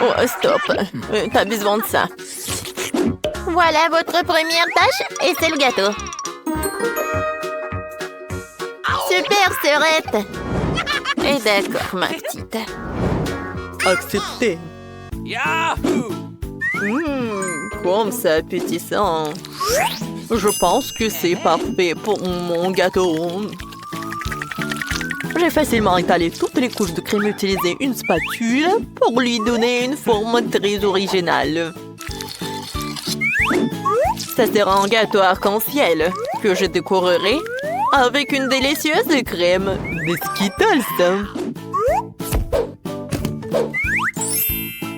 Oh, stop. T'as besoin de ça. Voilà votre première tâche et c'est le gâteau. Super, sœurette. Et d'accord, ma petite. Accepté. Comme c'est appétissant. Je pense que c'est parfait pour mon gâteau. J'ai facilement étalé toutes les couches de crème et utilisé une spatule pour lui donner une forme très originale. Ça sera un gâteau arc-en-ciel que je décorerai avec une délicieuse crème de Skittles.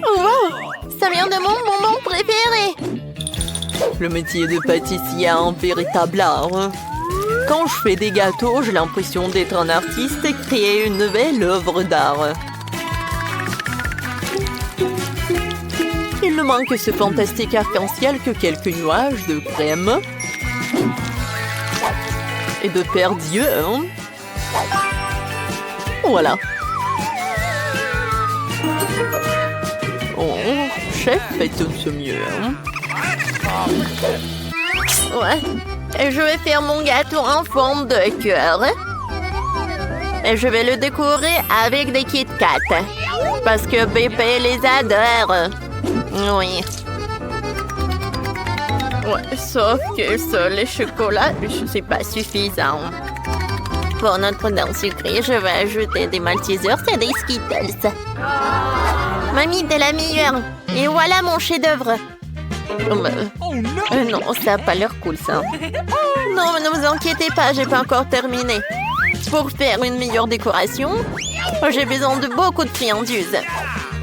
Wow, ça vient de mon bonbon préféré. Le métier de pâtissier est un véritable art. Quand je fais des gâteaux, j'ai l'impression d'être un artiste et créer une nouvelle œuvre d'art. Il ne manque que ce fantastique arc-en-ciel que quelques nuages de crème et de paires d'yeux. Voilà. Oh, chef, fait tout ce mieux. Ouais. Et je vais faire mon gâteau en forme de cœur. Et je vais le décorer avec des Kit Kat. Parce que bébé les adore. Oui. Ouais, sauf que ça, les chocolats, c'est pas suffisant. Pour notre dent sucrée, je vais ajouter des Maltesers et des Skittles. Mamie, t'es la meilleure. Et voilà mon chef-d'œuvre. Non, ça n'a pas l'air cool, ça. Non, mais ne vous inquiétez pas, j'ai pas encore terminé. Pour faire une meilleure décoration, j'ai besoin de beaucoup de friandises.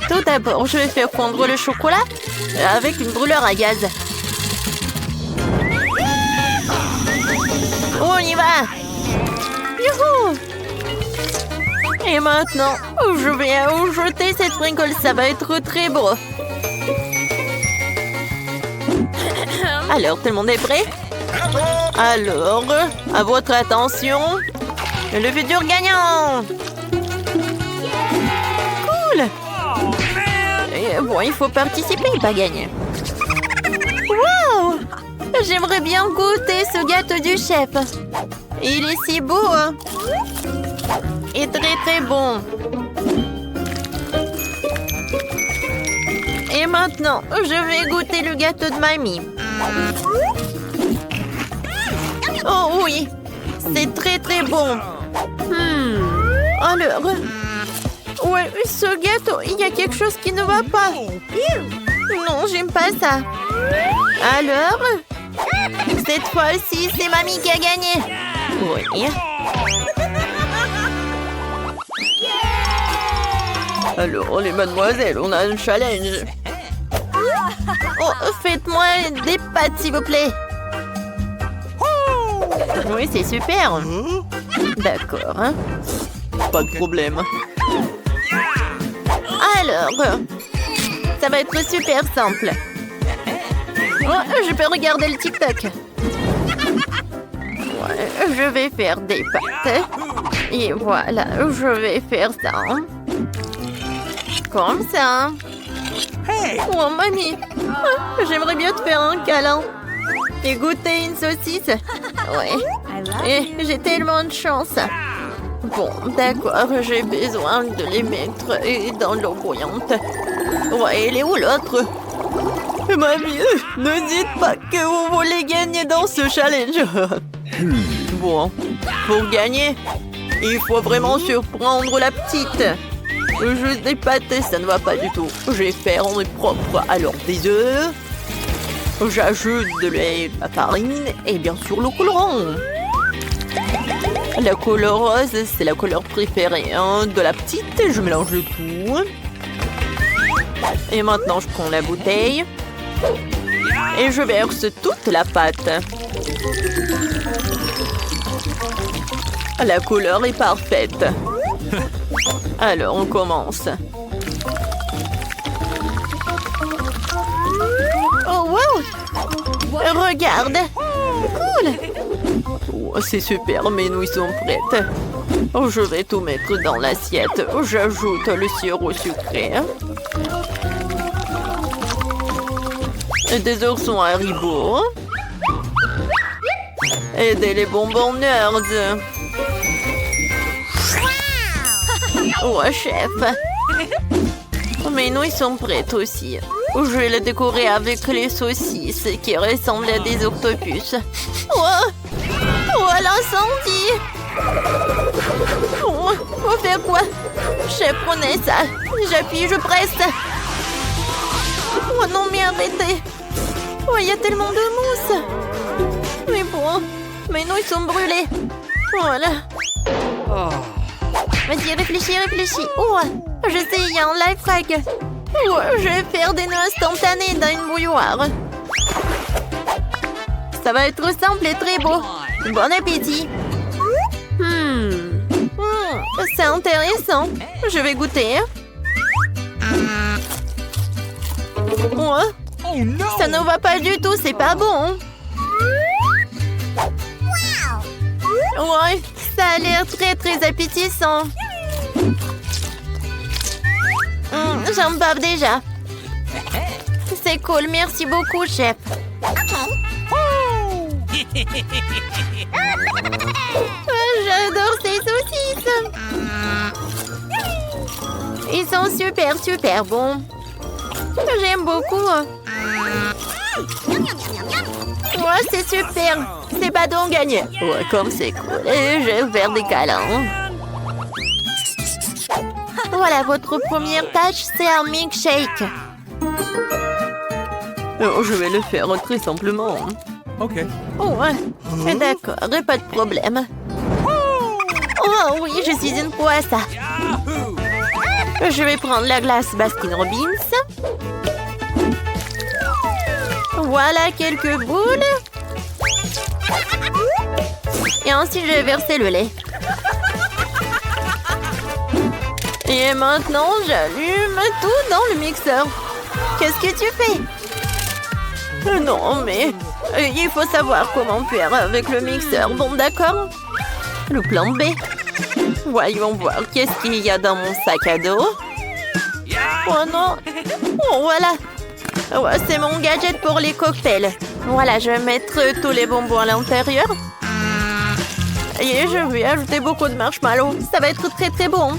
Tout d'abord, je vais faire fondre le chocolat avec une brûleur à gaz. On y va! Youhou! Et maintenant, je vais jeter cette sprinkle, ça va être très beau. Alors, tout le monde est prêt? Alors, à votre attention, le futur gagnant! Cool! Et bon, il faut participer, pas gagner. Wow! J'aimerais bien goûter ce gâteau du chef. Il est si beau, hein? Et très très bon. Et maintenant, je vais goûter le gâteau de mamie. Oh oui, c'est très très bon. Alors, ouais, ce gâteau, il y a quelque chose qui ne va pas. Non, j'aime pas ça. Alors, cette fois-ci, c'est mamie qui a gagné. Oui. Alors, les mademoiselles, on a un challenge. Oh, faites-moi des pâtes, s'il vous plaît. Oui, c'est super. D'accord. Hein. Pas de problème. Alors, ça va être super simple. Oh, je peux regarder le TikTok. Ouais, je vais faire des pâtes. Et voilà, je vais faire ça. Comme ça. Oh, mamie. J'aimerais bien te faire un câlin. Et goûter une saucisse. Ouais. Et j'ai tellement de chance. Bon, d'accord, j'ai besoin de les mettre dans l'eau bouillante. Ouais, elle est où l'autre? Mamie, ne dites pas que vous voulez gagner dans ce challenge. Bon, pour gagner, il faut vraiment surprendre la petite. Juste des pâtes, ça ne va pas du tout. Je vais faire en propre. Alors, des œufs. J'ajoute de lait, la farine et bien sûr le colorant. La couleur rose, c'est la couleur préférée de la petite. Je mélange le tout. Et maintenant, je prends la bouteille. Et je verse toute la pâte. La couleur est parfaite. Alors, on commence. Oh, wow! Regarde! Cool! Oh, c'est super, mes nouilles sont prêtes. Oh, je vais tout mettre dans l'assiette. J'ajoute le sirop sucré. Des oursons Haribo. Et des bonbons nerds. Ouais, chef. Mes nouilles sont prêtes aussi. Je vais les décorer avec les saucisses qui ressemblent à des octopus. Oh, l'incendie! On fait quoi? Chef, prenez ça. J'appuie, je presse. Oh non, mais arrêtez. Oh, il y a tellement de mousse. Mais bon, mes nouilles sont brûlées. Voilà. Vas-y, réfléchis. Oh, je sais, il y a un life hack. Oh, je vais faire des nœuds instantanés dans une bouilloire. Ça va être simple et très beau. Bon appétit. C'est intéressant. Je vais goûter. Oh, ça ne va pas du tout, c'est pas bon. Ouais, ça a l'air très très appétissant. J'en bave déjà. C'est cool, merci beaucoup, chef. J'adore ces saucisses. Ils sont super bons. J'aime beaucoup. Ouais, c'est super. C'est pas donc gagné. Ouais, comme c'est cool. Et je vais faire des câlins. Voilà, votre première tâche, c'est un milkshake. Oh, je vais le faire très simplement. Ok. Oh, ouais. D'accord, pas de problème. Oh oui, je suis une pro à ça. Je vais prendre la glace Baskin Robbins. Voilà quelques boules. Et ensuite, je vais verser le lait. Et maintenant, j'allume tout dans le mixeur. Qu'est-ce que tu fais? Non, mais il faut savoir comment faire avec le mixeur. Bon, d'accord. Le plan B. Voyons voir qu'est-ce qu'il y a dans mon sac à dos. Oh non. Oh, voilà. Ouais, c'est mon gadget pour les cocktails. Voilà, je vais mettre tous les bonbons à l'intérieur. Et je vais ajouter beaucoup de marshmallows. Ça va être très très bon.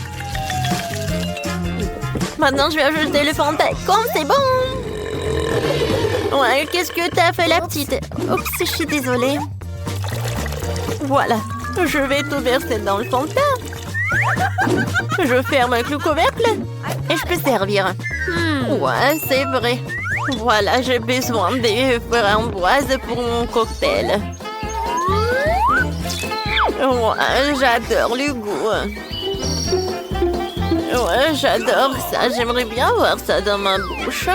Maintenant, je vais ajouter le Fanta. Comme c'est bon. Ouais, qu'est-ce que t'as fait, la petite? Oups, je suis désolée. Voilà. Je vais tout verser dans le Fanta. Je ferme avec le couvercle. Et je peux servir. Ouais, c'est vrai. Voilà, j'ai besoin des framboises pour mon cocktail. Ouais, j'adore le goût. Ouais, j'adore ça. J'aimerais bien voir ça dans ma bouche.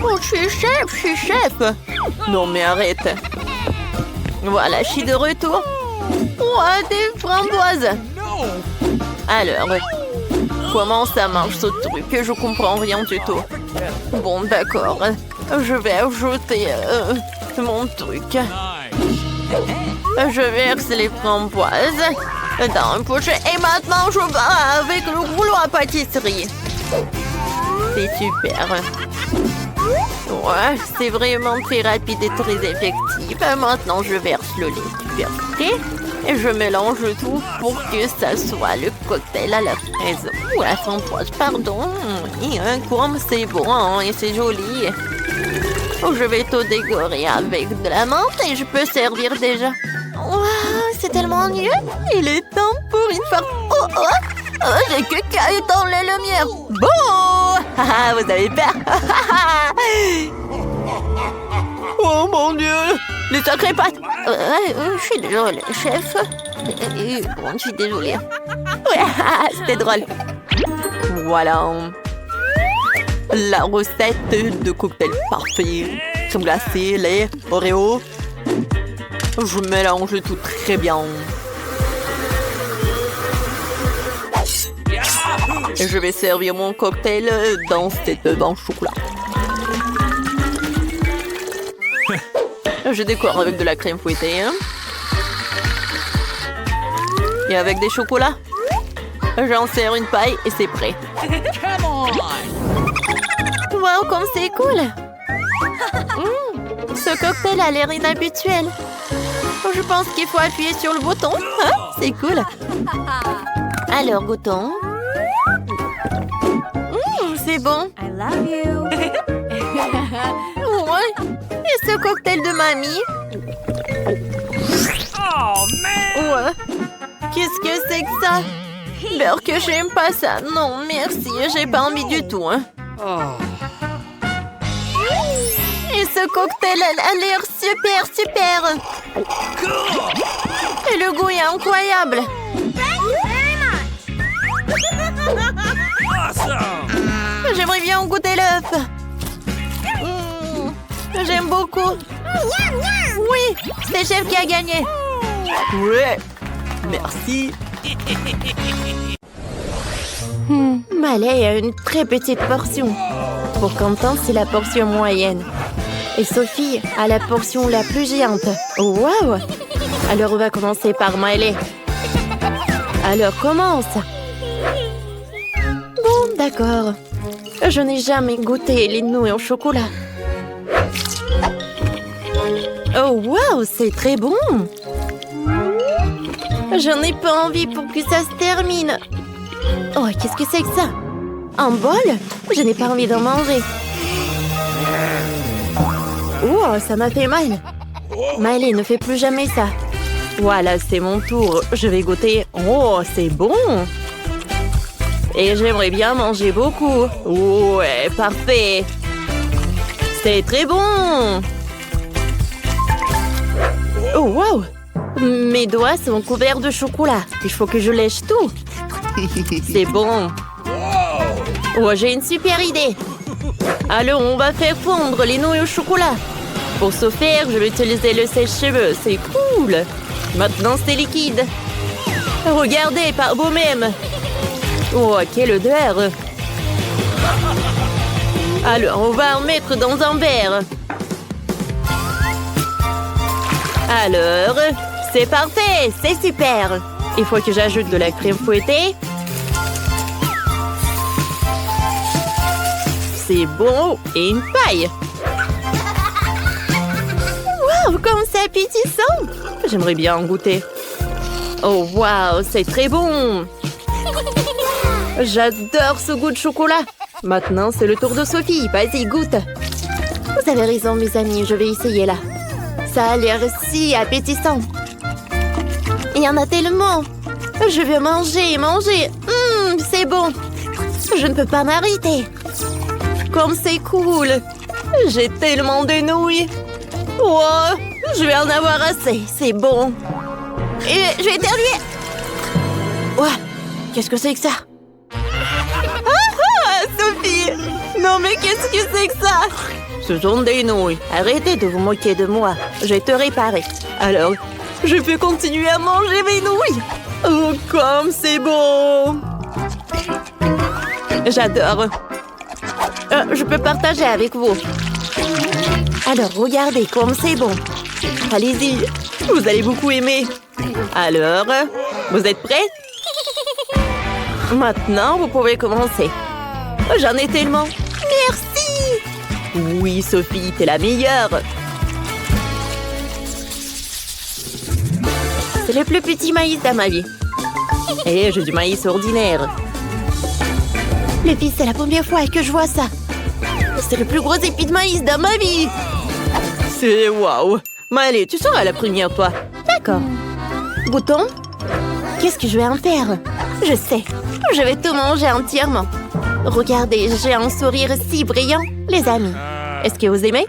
Oh, je suis chef. Non, mais arrête. Voilà, je suis de retour. Ouais, des framboises. Alors, comment ça marche ce truc? Je comprends rien du tout. Bon, d'accord. Je vais ajouter mon truc. Je verse les framboises dans un pochet. Et maintenant, je vais avec le rouleau à pâtisserie. C'est super. Ouais, c'est vraiment très rapide et très effectif. Maintenant, je verse le lait super frais. Et je mélange tout pour que ça soit le cocktail à la fraise. Ou à la framboise, pardon. Et comme c'est bon et c'est joli. Je vais tout décorer avec de la menthe et je peux servir déjà. Waouh, c'est tellement mieux. Il est temps pour une fois. Oh, j'ai quelqu'un dans les lumières. Bon, vous avez peur. Oh mon Dieu, les sacrées pattes. Je suis désolée, chef. Bon, je suis désolée. Ouais, c'était drôle. Voilà. La recette de cocktail parfait. Crème glacée, lait, Oreo. Je mélange tout très bien. Et je vais servir mon cocktail dans cette banc chocolat. Je décore avec de la crème fouettée. Et avec des chocolats. J'en sers une paille et c'est prêt. Wow, comme c'est cool! Ce cocktail a l'air inhabituel. Je pense qu'il faut appuyer sur le bouton. Ah, c'est cool. Alors, goûtons. C'est bon. I love you. Ouais. Et ce cocktail de mamie? Oh, man. Ouais. Qu'est-ce que c'est que ça? Beurre que j'aime pas ça. Non, merci. J'ai pas envie du tout. Hein. Et ce cocktail a l'air super. Et le goût est incroyable. J'aimerais bien goûter l'œuf. J'aime beaucoup. Oui, c'est le chef qui a gagné. Ouais. Merci. Malay a une très petite portion. Pour Quentin, c'est la portion moyenne. Et Sophie a la portion la plus géante. Waouh! Alors on va commencer par Malay. Alors commence. Bon, d'accord. Je n'ai jamais goûté les nouilles au chocolat. Oh waouh, c'est très bon. J'en ai pas envie pour que ça se termine. Oh, qu'est-ce que c'est que ça? Un bol? Je n'ai pas envie d'en manger. Oh, ça m'a fait mal. Miley, ne fais plus jamais ça. Voilà, c'est mon tour. Je vais goûter. Oh, c'est bon. Et j'aimerais bien manger beaucoup. Ouais, parfait. C'est très bon. Oh, wow. Mes doigts sont couverts de chocolat. Il faut que je lèche tout. C'est bon. Oh, j'ai une super idée. Alors, on va faire fondre les nouilles au chocolat. Pour ce faire, je vais utiliser le sèche-cheveux. C'est cool. Maintenant, c'est liquide. Regardez par vous-même. Oh, quelle odeur. Alors, on va en mettre dans un verre. Alors, c'est parfait. C'est super. Il faut que j'ajoute de la crème fouettée. C'est bon. Et une paille. Wow, comme c'est appétissant. J'aimerais bien en goûter. Oh, wow, c'est très bon. J'adore ce goût de chocolat. Maintenant, c'est le tour de Sophie. Vas-y, goûte. Vous avez raison, mes amis. Je vais essayer là. Ça a l'air si appétissant. Il y en a tellement. Je veux manger. C'est bon. Je ne peux pas m'arrêter. Comme c'est cool. J'ai tellement de nouilles. Oh, je vais en avoir assez. C'est bon. Et je vais éternuer. Ouais, qu'est-ce que c'est que ça? Sophie! Non mais qu'est-ce que c'est que ça? Ce sont des nouilles. Arrêtez de vous moquer de moi. Je vais te réparer. Alors, je peux continuer à manger mes nouilles. Oh, comme c'est bon! J'adore. Je peux partager avec vous. Alors, regardez comme c'est bon. Allez-y, vous allez beaucoup aimer. Alors, vous êtes prêts? Maintenant, vous pouvez commencer. J'en ai tellement. Merci! Oui, Sophie, t'es la meilleure. C'est le plus petit maïs de ma vie. Et j'ai du maïs ordinaire. Les filles, c'est la première fois que je vois ça. C'est le plus gros épi de maïs de ma vie. C'est waouh. Mais allez, tu seras la première, toi. D'accord. Goûtons. Qu'est-ce que je vais en faire? Je sais. Je vais tout manger entièrement. Regardez, j'ai un sourire si brillant. Les amis, est-ce que vous aimez?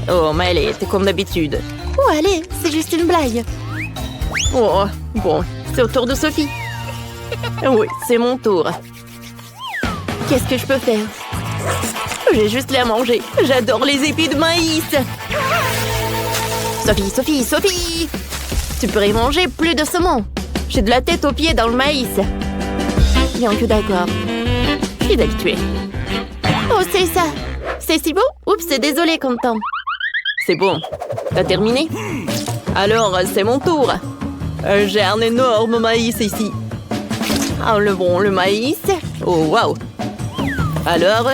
Oh, mais allez, t'es comme d'habitude. Oh, allez, c'est juste une blague. Oh, bon, c'est au tour de Sophie. Oui, c'est mon tour. Qu'est-ce que je peux faire? J'ai juste les à manger. J'adore les épis de maïs. Sophie! Tu pourrais manger plus de saumon. J'ai de la tête aux pieds dans le maïs. Bien que d'accord. Je suis habituée. Oh, c'est ça. C'est si beau. Oups, désolé, Quentin. C'est bon. T'as terminé? Alors, c'est mon tour. J'ai un énorme maïs ici. Ah, le maïs. Oh, waouh. Alors,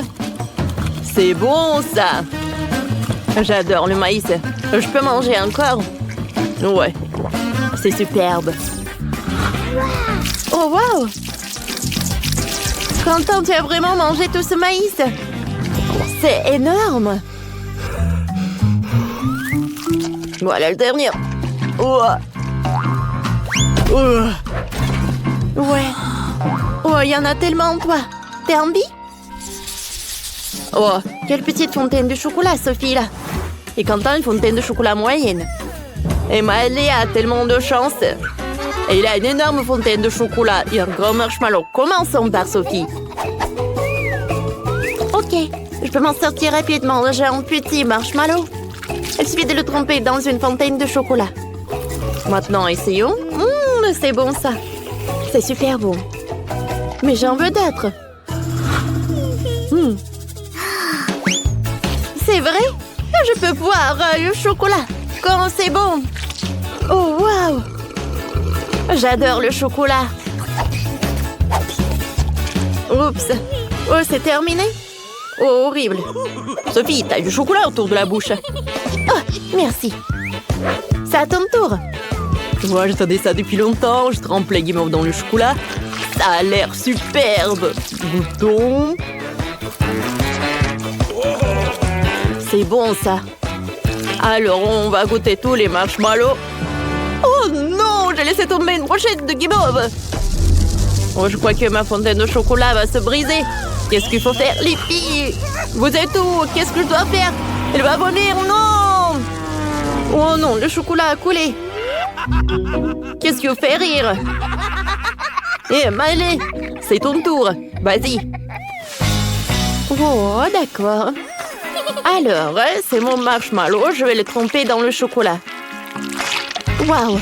C'est bon, ça. J'adore le maïs. Je peux manger encore? Ouais, c'est superbe. Oh, wow! Quentin, tu as vraiment mangé tout ce maïs? C'est énorme! Voilà le dernier. Oh. Ouais. Oh, il y en a tellement, toi. T'es envie? Oh, quelle petite fontaine de chocolat, Sophie, là. Et Quentin, une fontaine de chocolat moyenne. Et Maëlie a tellement de chance. Et il a une énorme fontaine de chocolat et un gros marshmallow. Commençons par Sophie. Ok, je peux m'en sortir rapidement. J'ai un petit marshmallow. Il suffit de le tremper dans une fontaine de chocolat. Maintenant, essayons. C'est bon, ça. C'est super bon. Mais j'en veux d'autres. C'est vrai? Je peux boire le chocolat. Quand c'est bon. Oh, wow! J'adore le chocolat. Oups. Oh, c'est terminé? Oh, horrible. Sophie, t'as du chocolat autour de la bouche. Oh, merci. C'est à ton tour. Moi, j'attendais ça depuis longtemps. Je trempe les guimauves dans le chocolat. Ça a l'air superbe. Goûtons. C'est bon, ça. Alors, on va goûter tous les marshmallows. Oh non, j'ai laissé tomber une brochette de guimauve. Oh, je crois que ma fontaine de chocolat va se briser. Qu'est-ce qu'il faut faire, les filles? Vous êtes où? Qu'est-ce que je dois faire? Elle va vomir, non! Oh non, le chocolat a coulé. Qu'est-ce qui vous fait rire? Eh, Maëlie, c'est ton tour. Vas-y. Oh, d'accord. Alors, c'est mon marshmallow. Je vais le tremper dans le chocolat. Waouh!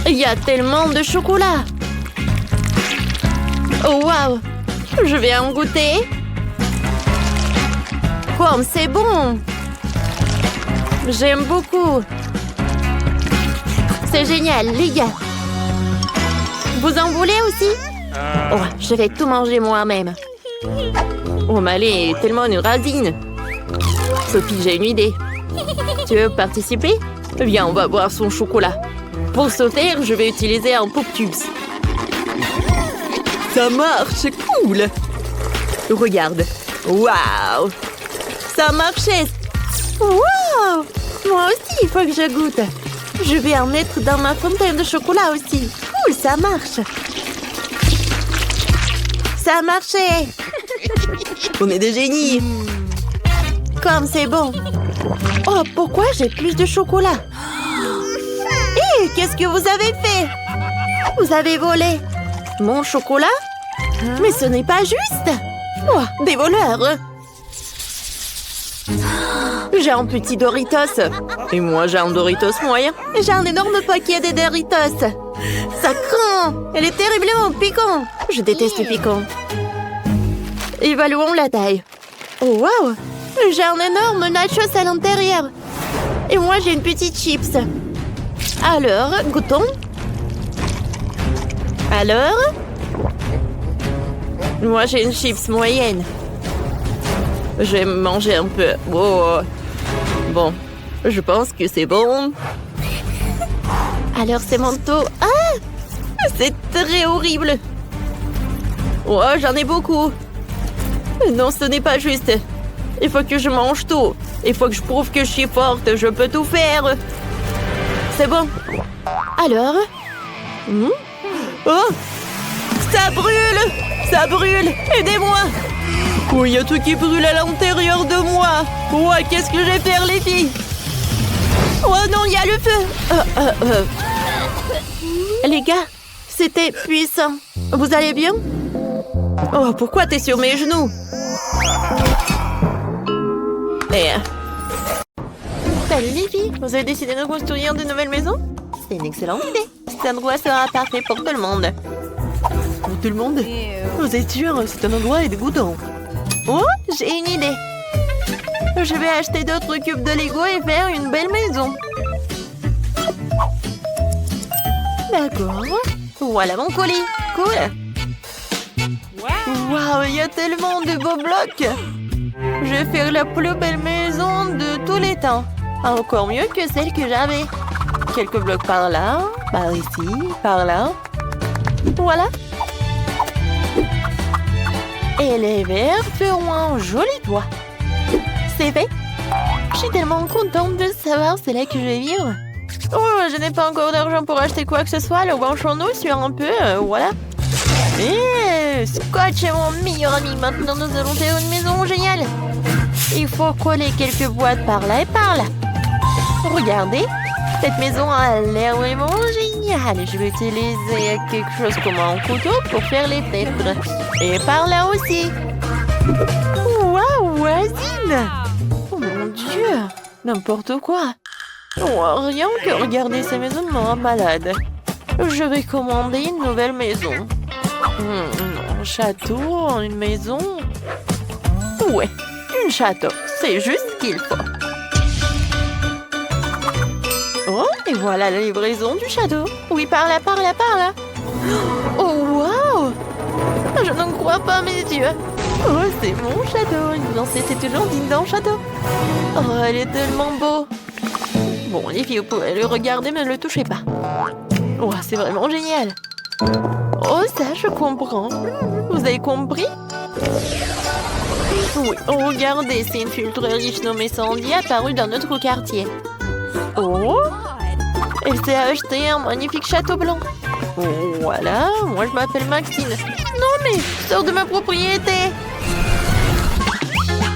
Il y a tellement de chocolat. Oh, waouh! Je vais en goûter. Comme c'est bon! J'aime beaucoup. C'est génial, les gars. Vous en voulez aussi? Oh, je vais tout manger moi-même. Oh, Maëlie est tellement une radine. Sophie, j'ai une idée. Tu veux participer? Viens, on va boire son chocolat. Pour ce faire, je vais utiliser un Pop Tubes. Ça marche, c'est cool. Regarde. Waouh! Ça marchait. Wow! Moi aussi, il faut que je goûte. Je vais en mettre dans ma fontaine de chocolat aussi. Cool, ça marche. Ça a marché. On est des génies. Comme c'est bon. Oh, pourquoi j'ai plus de chocolat? Hé, qu'est-ce que vous avez fait? Vous avez volé mon chocolat? Mais ce n'est pas juste. Oh, des voleurs. J'ai un petit Doritos. Et moi, j'ai un Doritos moyen. J'ai un énorme paquet de Doritos. Ça craint. Elle est terriblement piquant. Je déteste le piquant. Évaluons la taille. Oh, wow! J'ai un énorme nachos à l'intérieur. Et moi, j'ai une petite chips. Alors, goûtons. Alors? Moi, j'ai une chips moyenne. Je vais manger un peu. Oh. Bon, je pense que c'est bon. Alors, c'est mon tour. Ah! C'est très horrible. Oh, j'en ai beaucoup. Non, ce n'est pas juste. Il faut que je mange tout. Il faut que je prouve que je suis forte. Je peux tout faire. C'est bon. Alors? Oh! Ça brûle! Ça brûle! Aidez-moi! Oh, il y a tout qui brûle à l'intérieur de moi! Ouais, qu'est-ce que je vais faire, les filles? Oh non, il y a le feu! Les gars, c'était puissant. Vous allez bien? Oh, pourquoi t'es sur mes genoux? Salut les filles, vous avez décidé de construire de nouvelles maisons? C'est une excellente idée. Cet endroit sera parfait pour tout le monde. Pour tout le monde? Vous êtes sûr? C'est un endroit dégoûtant. Oh, j'ai une idée. Je vais acheter d'autres cubes de Lego et faire une belle maison. D'accord. Voilà mon colis. Cool. Waouh, il y a tellement de beaux blocs. Je vais faire la plus belle maison de tous les temps. Encore mieux que celle que j'avais. Quelques blocs par là, par ici, par là. Voilà. Et les verres feront un joli toit. C'est fait. Je suis tellement contente de savoir c'est là que je vais vivre. Oh, je n'ai pas encore d'argent pour acheter quoi que ce soit. Alors branchons-nous sur un peu, voilà. Et Scotch est mon meilleur ami. Maintenant, nous allons faire une maison géniale. Il faut coller quelques boîtes par là et par là. Regardez, cette maison a l'air vraiment géniale. Je vais utiliser quelque chose comme un couteau pour faire les fenêtres. Et par là aussi. Waouh, voisine! Oh mon Dieu, n'importe quoi. Oh, rien que regarder ces maisons me rend malade. Je vais commander une nouvelle maison. Un château, une maison. Ouais, un château, c'est juste ce qu'il faut. Oh, et voilà la livraison du château. Oui, par là, par là, par là. Oh, waouh! Je n'en crois pas mes yeux. Oh, c'est mon château. Une fiancée, c'est toujours digne d'un château. Oh, elle est tellement beau. Bon, les filles, vous pouvez le regarder, mais ne le touchez pas. Oh, c'est vraiment génial. Oh, ça, je comprends. Vous avez compris? Oui, oh, regardez, c'est une fille très riche nommée Sandy apparue dans notre quartier. Oh, elle s'est acheté un magnifique château blanc. Oh, voilà, moi je m'appelle Maxine. Non mais, sors de ma propriété.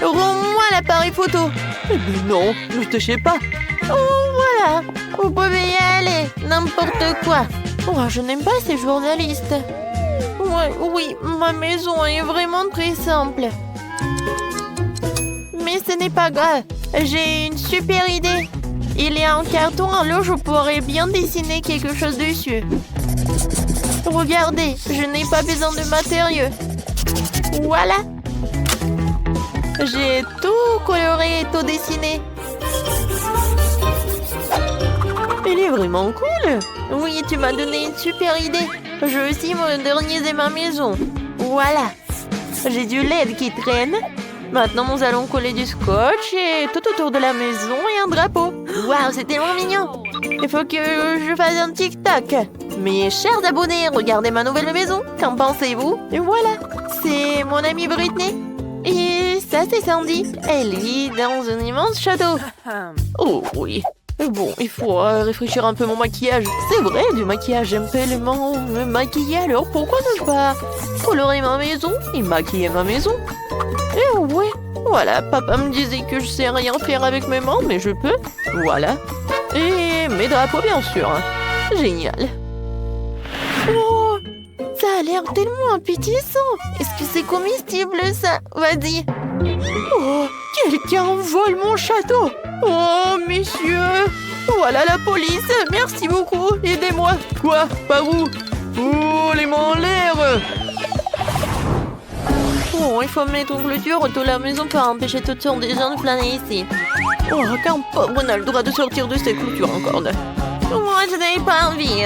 Rends-moi l'appareil photo. Eh bien non, ne touchez pas. Oh, voilà, vous pouvez y aller, n'importe quoi. Oh, je n'aime pas ces journalistes. Ouais, oui, ma maison est vraiment très simple. Mais ce n'est pas grave, j'ai une super idée. Il y a un carton, alors je pourrais bien dessiner quelque chose dessus. Regardez, je n'ai pas besoin de matériaux. Voilà. J'ai tout coloré et tout dessiné. Il est vraiment cool. Oui, tu m'as donné une super idée. Je vais aussi moderniser ma maison. Voilà. J'ai du LED qui traîne. Maintenant, nous allons coller du scotch et tout autour de la maison et un drapeau. Waouh, c'est tellement mignon. Il faut que je fasse un TikTok. Mes chers abonnés, regardez ma nouvelle maison. Qu'en pensez-vous? Et voilà, c'est mon amie Britney. Et ça, c'est Sandy. Elle vit dans un immense château. Oh oui. Bon, il faut réfléchir un peu mon maquillage. C'est vrai, du maquillage, j'aime tellement me maquiller. Alors pourquoi ne pas colorer ma maison et maquiller ma maison? Et ouais, voilà, papa me disait que je sais rien faire avec mes mains, mais je peux. Voilà. Et mes drapeaux, bien sûr. Génial. Oh, ça a l'air tellement appétissant. Est-ce que c'est comestible, ça? Vas-y. Oh, quelqu'un vole mon château. Oh, messieurs. Voilà la police. Merci beaucoup. Aidez-moi. Quoi? Par où? Oh, les mains en l'air. Oh, il faut mettre une clôture autour de la maison pour empêcher toutes sortes de gens de flâner ici. Oh, qu'un pauvre n'a le droit de sortir de cette clôture encore. Moi, je n'avais pas envie.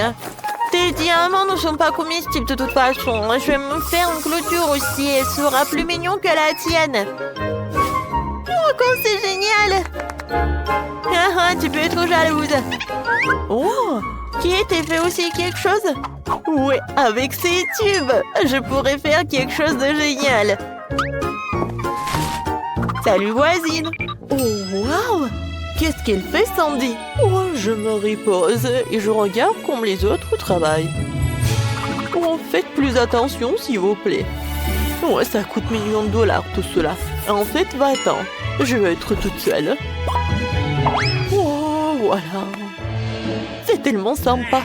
Tes diamants ne sont pas comestibles de toute façon. Je vais me faire une clôture aussi. Elle sera plus mignon que la tienne. Oh, comme c'est génial! Ah, tu peux être jalouse. Oh, qui était fait aussi quelque chose? Oui, avec ces tubes, je pourrais faire quelque chose de génial. Salut voisine. Oh, waouh! Qu'est-ce qu'elle fait, Sandy? Oh, je me repose et je regarde comme les autres travaillent. Oh, faites plus attention, s'il vous plaît. Oh, ça coûte millions de dollars, tout cela. En fait, va-t'en. Je vais être toute seule. Oh, voilà. C'est tellement sympa.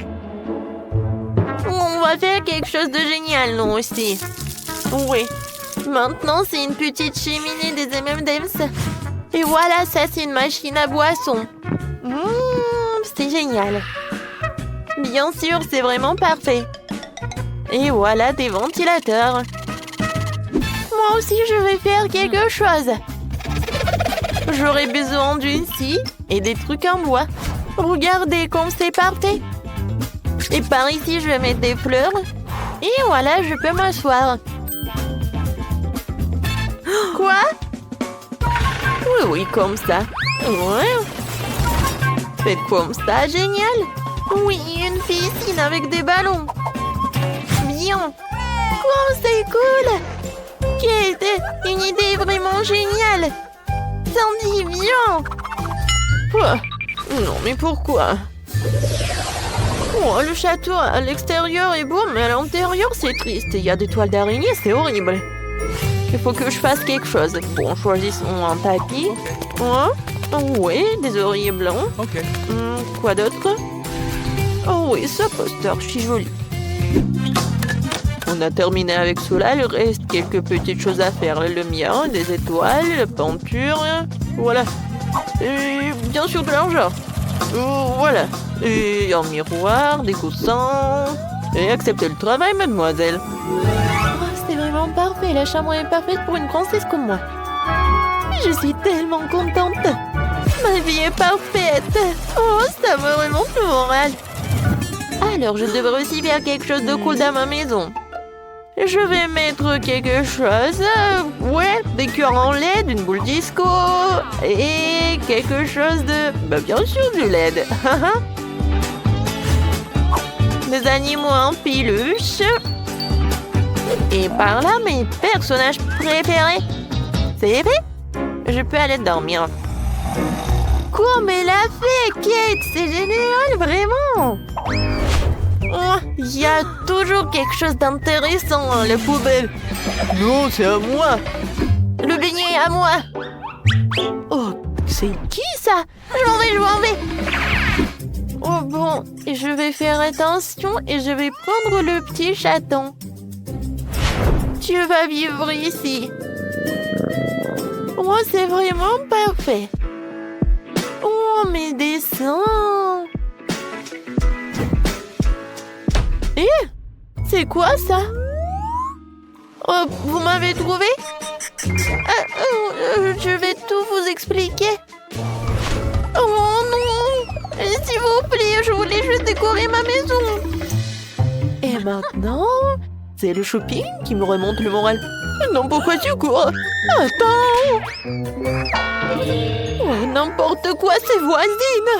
On va faire quelque chose de génial, nous aussi. Oui. Maintenant, c'est une petite cheminée des M&M's. Et voilà, ça, c'est une machine à boisson. C'est génial. Bien sûr, c'est vraiment parfait. Et voilà des ventilateurs. Moi aussi, je vais faire quelque chose. J'aurai besoin d'une scie et des trucs en bois. Regardez comme c'est parfait. Et par ici, je vais mettre des fleurs. Et voilà, je peux m'asseoir. Quoi? Oui, comme ça. Ouais. Faites comme ça, génial. Oui, une piscine avec des ballons. Bien. Quoi, c'est cool. Quelle une idée vraiment géniale. Sandy, viens. Quoi? Non, mais pourquoi? Oh, le château à l'extérieur est beau, mais à l'intérieur, c'est triste. Il y a des toiles d'araignée, c'est horrible. Il faut que je fasse quelque chose. Bon, choisissons un tapis. Hein? Oui, des oreillers blancs. Quoi d'autre? Oh oui, ce poster, je suis jolie. On a terminé avec cela, il reste quelques petites choses à faire. La lumière, des étoiles, la peinture, voilà. Et bien sûr de l'argent. Voilà. Et un miroir, des coussins. Et acceptez le travail, mademoiselle. Oh, c'est vraiment parfait, la chambre est parfaite pour une princesse comme moi. Je suis tellement contente. Ma vie est parfaite. Oh, ça me remonte le moral. Alors, je devrais aussi faire quelque chose de cool dans ma maison. Je vais mettre quelque chose. Ouais, des cœurs en LED, une boule disco. Et quelque chose de... Bah, bien sûr, du LED. Des animaux en peluche. Et par là, mes personnages préférés. C'est vrai? Je peux aller dormir. Comme elle a fait, Kate! C'est génial, vraiment! Oh, il y a toujours quelque chose d'intéressant dans la poubelle. Non, c'est à moi. Le beignet est à moi. Oh, c'est qui ça? Je m'en vais. Oh bon, je vais faire attention et je vais prendre le petit chaton. Tu vas vivre ici. Oh, c'est vraiment parfait. Oh, mes dessins. Eh, c'est quoi ça? Oh, vous m'avez trouvé? Je vais tout vous expliquer. Oh non! S'il vous plaît, je voulais juste décorer ma maison. Et maintenant, c'est le shopping qui me remonte le moral. Non, pourquoi tu cours? Attends! Oh, n'importe quoi, ces voisines!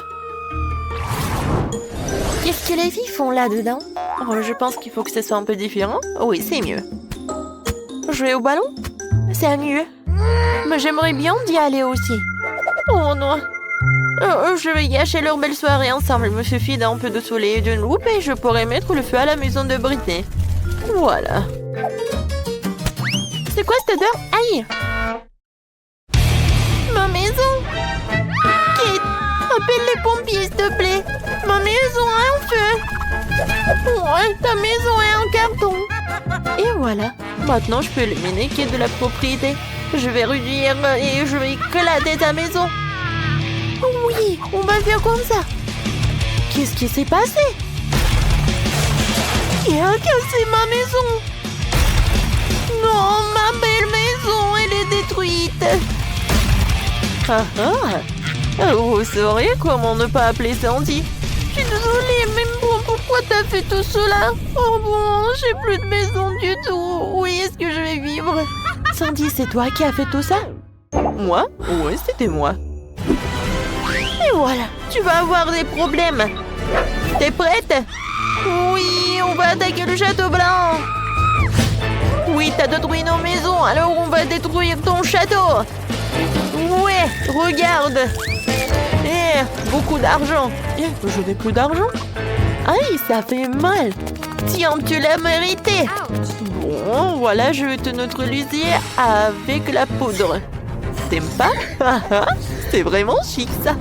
Qu'est-ce que les filles font là-dedans? Oh, je pense qu'il faut que ce soit un peu différent. Oui, c'est mieux. Jouer au ballon? C'est mieux. Mais j'aimerais bien d'y aller aussi. Oh non. Je vais gâcher leur belle soirée ensemble. Il me suffit d'un peu de soleil et d'une loupe et je pourrai mettre le feu à la maison de Britney. Voilà. C'est quoi cette odeur? Aïe! Ma maison! Kate, appelle les pompiers, s'il te plaît. Ma maison a un feu. Ouais, ta maison est en carton. Et voilà. Maintenant, je peux éliminer Kate de la propriété. Je vais réduire et je vais éclater ta maison. Oui, on va faire comme ça. Qu'est-ce qui s'est passé? Qui a cassé ma maison? Non, ma belle maison, elle est détruite. Vous saurez comment ne pas appeler Sandy. Je suis désolée, mais bon, pourquoi t'as fait tout cela? Oh bon, j'ai plus de maison du tout. Où est-ce que je vais vivre? Sandy, c'est toi qui as fait tout ça? Moi? Oui, c'était moi. Et voilà, tu vas avoir des problèmes. T'es prête? Oui, on va attaquer le château blanc. Oui, t'as détruit nos maisons, alors on va détruire ton château. Ouais, regarde. Beaucoup d'argent. Je n'ai plus d'argent. Aïe, ça fait mal. Tiens, tu l'as mérité. Bon, voilà, je vais te neutraliser avec la poudre. T'aimes pas? C'est vraiment chic, ça.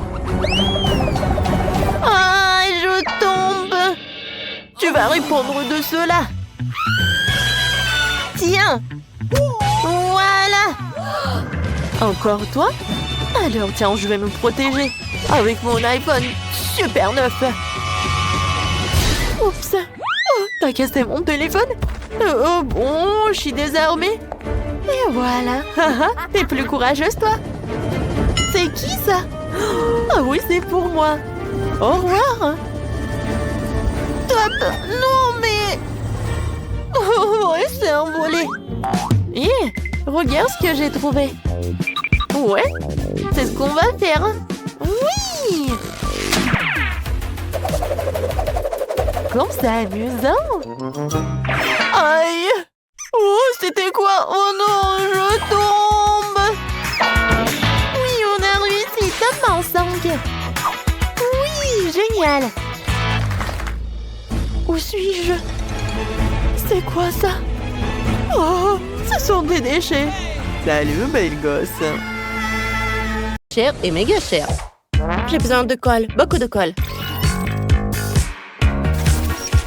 Ah, je tombe. Tu vas répondre de cela. Tiens. Voilà. Encore toi? Alors tiens, je vais me protéger avec mon iPhone super neuf. Oups. Oh, t'as cassé mon téléphone? Oh bon, je suis désarmée. Et voilà. T'es plus courageuse, toi. C'est qui ça? Ah oui, c'est pour moi. Au revoir. Top. Non, mais... Oh, ouais, c'est envolé. Regarde ce que j'ai trouvé. Ouais, c'est ce qu'on va faire. Oui! Comme c'est amusant! Aïe! Oh, c'était quoi? Oh non, je tombe! Oui, on a réussi, top en 5! Oui, génial! Où suis-je? C'est quoi ça? Oh, ce sont des déchets! Salut, belle gosse! Cher et méga cher. J'ai besoin de colle, beaucoup de colle.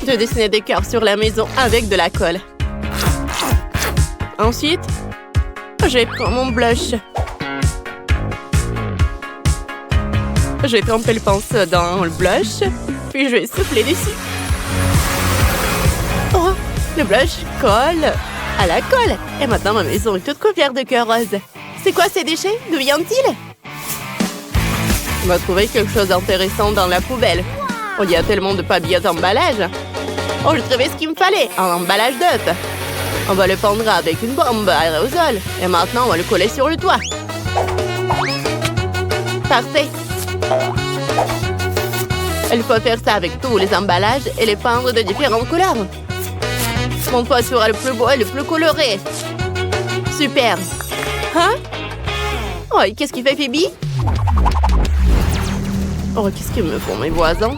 Je dessinais des cœurs sur la maison avec de la colle. Ensuite, je prends mon blush. Je vais tremper le pinceau dans le blush, puis je vais souffler dessus. Oh, le blush colle à la colle. Et maintenant, ma maison est toute couverte de cœurs roses. C'est quoi ces déchets? D'où viennent-ils? On va trouver quelque chose d'intéressant dans la poubelle. Oh, il y a tellement de papier d'emballage. Oh, j'ai trouvé ce qu'il me fallait, un emballage d'œuf. On va le pendre avec une bombe à aérosol. Et maintenant, on va le coller sur le toit. Parfait. Il faut faire ça avec tous les emballages et les peindre de différentes couleurs. Mon toit sera le plus beau et le plus coloré. Super. Hein? Oh, et qu'est-ce qu'il fait, Phoebe? Oh, qu'est-ce qu'ils me font, mes voisins?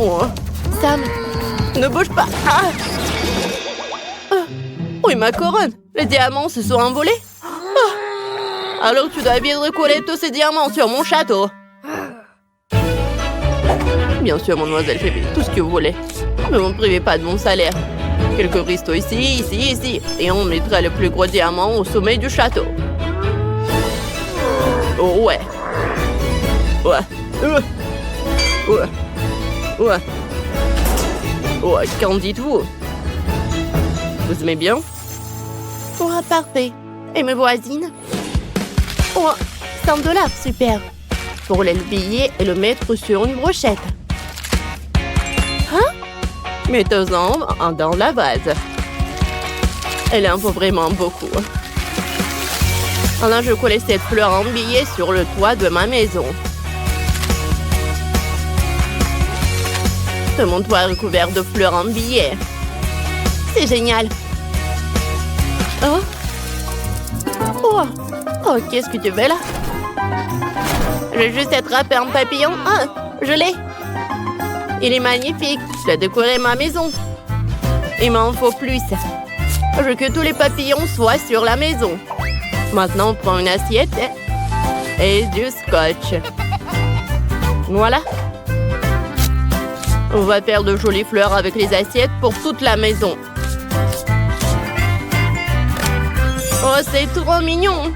Oh, Sam, ne bouge pas. Ah! Oui, ma couronne. Les diamants se sont envolés. Ah! Alors tu dois bien recoller tous ces diamants sur mon château. Bien sûr, mademoiselle Phoebe, tout ce que vous voulez. Ne me privez pas de mon salaire. Quelques cristaux ici, ici, ici. Et on mettra le plus gros diamant au sommet du château. Oh, ouais. Ouais. Ouais. Ouais. Ouais, qu'en dites-vous? Vous aimez bien? Oh, parfait. Et mes voisines? Oh, 100 $, super. Pour l'habiller et le mettre sur une brochette. Hein? Mettons-en dans la vase. Elle en faut vraiment beaucoup. Alors, je colle cette fleur en billet sur le toit de ma maison. Mon toit est recouvert de fleurs en billets. C'est génial. Oh. Oh. Oh, qu'est-ce que tu fais là? Je vais juste attraper un papillon. Ah, je l'ai. Il est magnifique. Je vais décorer ma maison. Il m'en faut plus. Je veux que tous les papillons soient sur la maison. Maintenant, on prend une assiette et du scotch. Voilà. On va faire de jolies fleurs avec les assiettes pour toute la maison. Oh, c'est trop mignon!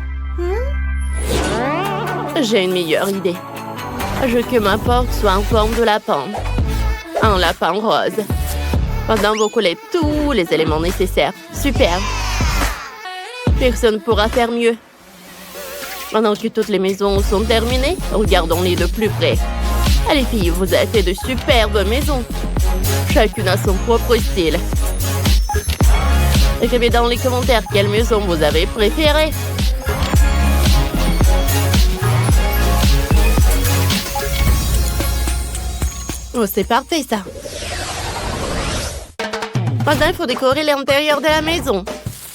J'ai une meilleure idée. Je veux que ma porte soit en forme de lapin. Un lapin rose. Maintenant, vous collez tous les éléments nécessaires. Super! Personne ne pourra faire mieux. Maintenant que toutes les maisons sont terminées, regardons-les de plus près. Allez filles, vous avez fait de superbes maisons. Chacune a son propre style. Écrivez dans les commentaires quelle maison vous avez préférée. Oh, c'est parfait ça. Maintenant, il faut décorer l'intérieur de la maison.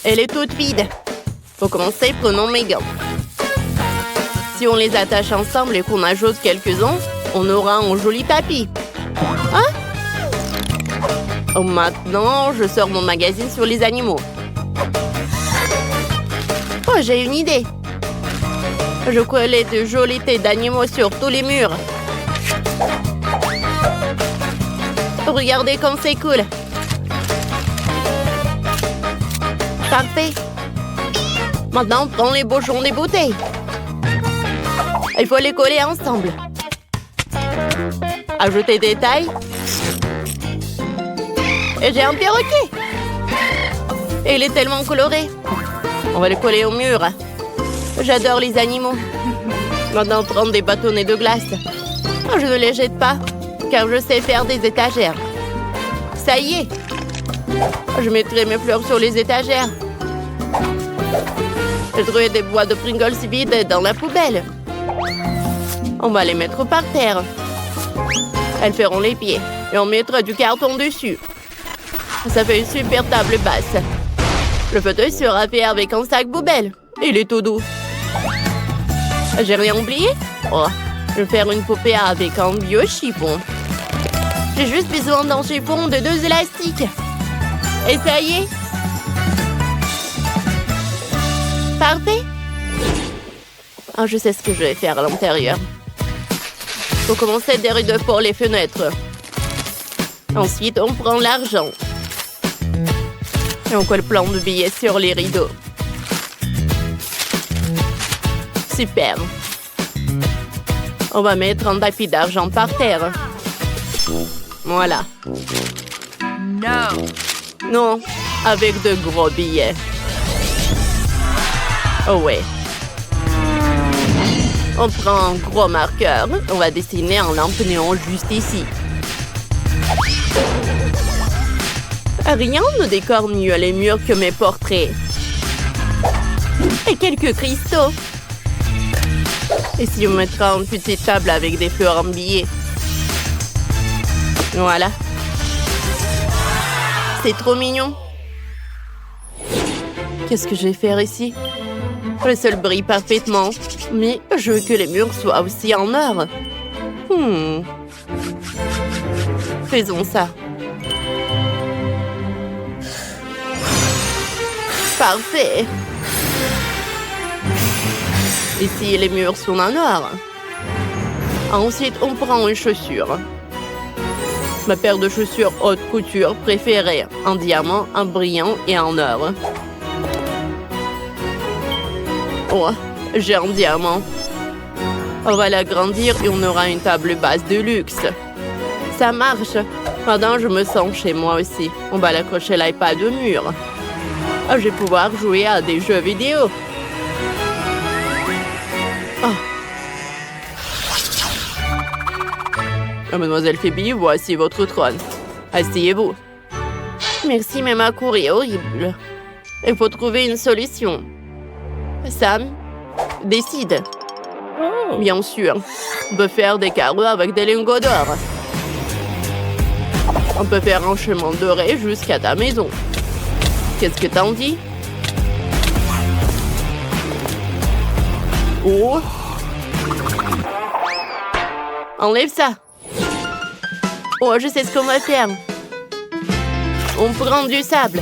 Elle est toute vide. Pour commencer, prenons mes gants. Si on les attache ensemble et qu'on ajoute quelques-uns, on aura un joli tapis. Hein? Oh, maintenant, je sors mon magazine sur les animaux. Oh, j'ai une idée. Je collais de jolies têtes d'animaux sur tous les murs. Regardez comme c'est cool. Parfait. Maintenant, on prend les bouchons des bouteilles. Il faut les coller ensemble. Ajouter des tailles. Et j'ai un perroquet. Et il est tellement coloré. On va le coller au mur. J'adore les animaux. Maintenant, prendre des bâtonnets de glace. Je ne les jette pas, car je sais faire des étagères. Ça y est. Je mettrai mes fleurs sur les étagères. J'ai trouvé des boîtes de Pringles vides dans la poubelle. On va les mettre par terre. Elles feront les pieds et on mettra du carton dessus. Ça fait une super table basse. Le fauteuil sera fait avec un sac poubelle. Il est tout doux. J'ai rien oublié? Oh, je vais faire une poupée avec un vieux chiffon. J'ai juste besoin d'un chiffon de 2 élastiques. Et ça y est. Parfait. Oh, je sais ce que je vais faire à l'intérieur. Faut commencer des rideaux pour les fenêtres. Ensuite, on prend l'argent. Et on colle plein de billets sur les rideaux. Super. On va mettre un tapis d'argent par terre. Voilà. Non, avec de gros billets. Oh ouais. On prend un gros marqueur. On va dessiner un lampe néon juste ici. Rien ne décore mieux les murs que mes portraits. Et quelques cristaux. Et si on mettra une petite table avec des fleurs en billets. Voilà. C'est trop mignon. Qu'est-ce que je vais faire ici? Le sol brille parfaitement, mais je veux que les murs soient aussi en or. Faisons ça. Parfait. Ici, les murs sont en or. Ensuite, on prend une chaussure. Ma paire de chaussures haute couture préférée. En diamant, en brillant et en or. Oh, j'ai un diamant. On va l'agrandir et on aura une table basse de luxe. Ça marche. Maintenant, je me sens chez moi aussi. On va l'accrocher l'iPad au mur. Je vais pouvoir jouer à des jeux vidéo. Mademoiselle Phoebe, voici votre trône. Asseyez-vous. Merci, mais ma cour est horrible. Il faut trouver une solution. Sam, décide. Bien sûr, on peut faire des carreaux avec des lingots d'or. On peut faire un chemin doré jusqu'à ta maison. Qu'est-ce que t'en dis? Oh! Enlève ça. Oh, je sais ce qu'on va faire. On prend du sable.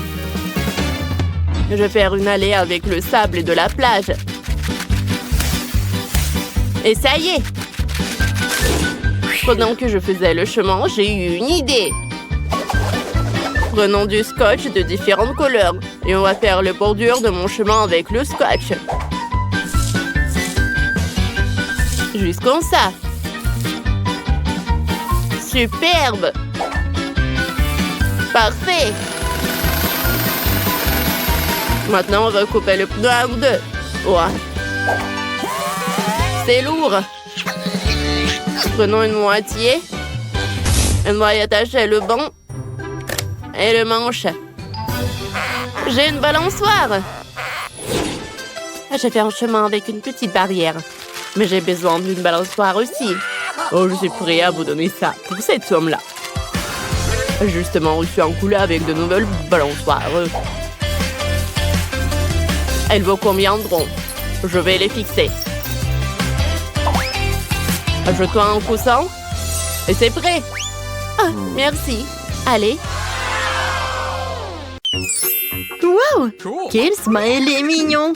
Je vais faire une allée avec le sable et de la plage. Et ça y est. Pendant que je faisais le chemin, j'ai eu une idée. Prenons du scotch de différentes couleurs et on va faire le bordure de mon chemin avec le scotch. Juste comme ça. Superbe. Parfait. Maintenant, on va couper le pneu en deux. Ouais. C'est lourd. Prenons une moitié. On va y attacher le banc et le manche. J'ai une balançoire. J'ai fait un chemin avec une petite barrière. Mais j'ai besoin d'une balançoire aussi. Oh, je suis prêt à vous donner ça pour cette somme-là. J'ai justement reçu un couleur avec de nouvelles balançoires. Elles vous conviendront. Je vais les fixer. Ajoute-toi un coussin. Et c'est prêt. Ah, merci. Allez. Wow! Quel smiley mignon!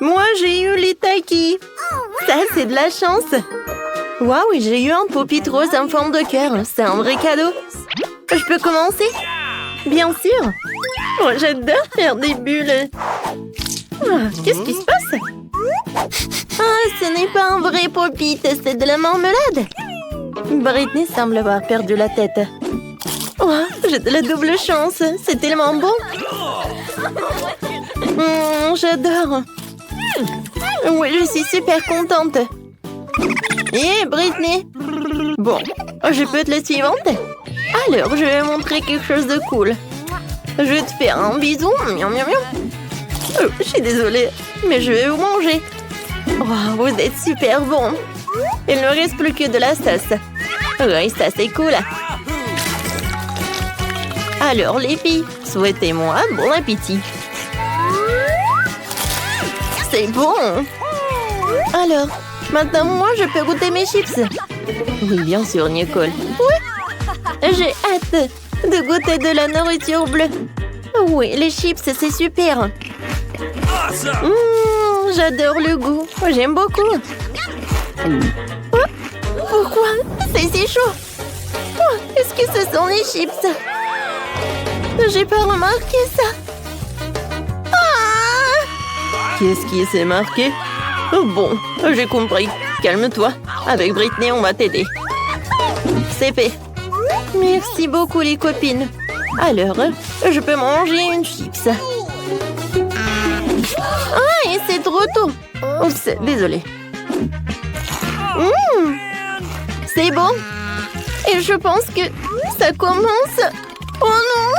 Moi, j'ai eu les taquis. Ça, c'est de la chance. Waouh, j'ai eu un pupitre rose en forme de cœur. C'est un vrai cadeau. Je peux commencer? Bien sûr. Oh, j'adore faire des bulles. Qu'est-ce qui se passe? Ah, ce n'est pas un vrai pop-it, c'est de la marmelade. Britney semble avoir perdu la tête. Oh, j'ai de la double chance. C'est tellement bon. J'adore. Oui, je suis super contente. Et Britney. Bon, je peux être la suivante? Alors, je vais montrer quelque chose de cool. Je vais te faire un bisou. Miam, miam, miam. Oh, je suis désolée, mais je vais vous manger. Wow, vous êtes super bon. Il ne reste plus que de la sauce. Oui, ça c'est cool. Alors les filles, souhaitez-moi bon appétit. C'est bon. Alors, maintenant moi je peux goûter mes chips. Oui, bien sûr, Nicole. Oui, j'ai hâte de goûter de la nourriture bleue. Oui, les chips, c'est super. J'adore le goût. J'aime beaucoup. Oh, pourquoi c'est si chaud? Oh, est-ce que ce sont les chips? J'ai pas remarqué ça. Ah! Qu'est-ce qui s'est marqué? Oh, bon, j'ai compris. Calme-toi. Avec Britney, on va t'aider. C'est fait. Merci beaucoup, les copines. Alors, je peux manger une chips. Ah, et c'est trop tôt. Oups, désolée. C'est bon. Et je pense que ça commence. Oh non!